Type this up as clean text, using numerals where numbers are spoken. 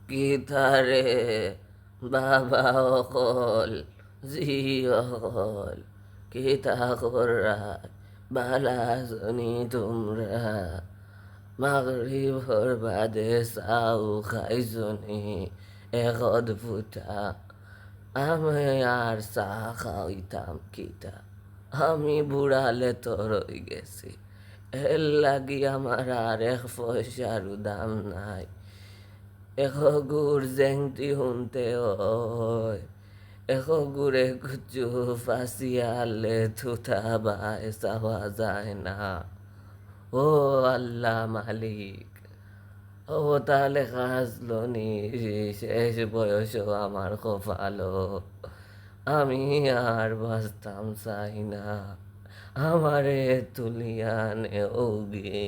কি তারে বাবা অকল জি অকল কি তা করা বালা শুনি তোমরা মাগরিবর বাদে চাও খাইছনি এগদ ফুটা আমি আর চা খাইতাম কিতা আমি বুড়ালে তো রই গেছি এর লাগি আমার আর এক পয়সারও দাম নাই এখো গুড় জেংটি শুনতে হয় এখো গুড়ে কুচু ফাঁসিয়ালে থুথা বাই চাওয়া যায় না ও আল্লাহ মালিক ও তাহলে কাজলো নি শেষ বয়সও আমার কপালো আমি আর বাঁচতাম চাই না আমারে তুলিয়া নেওগে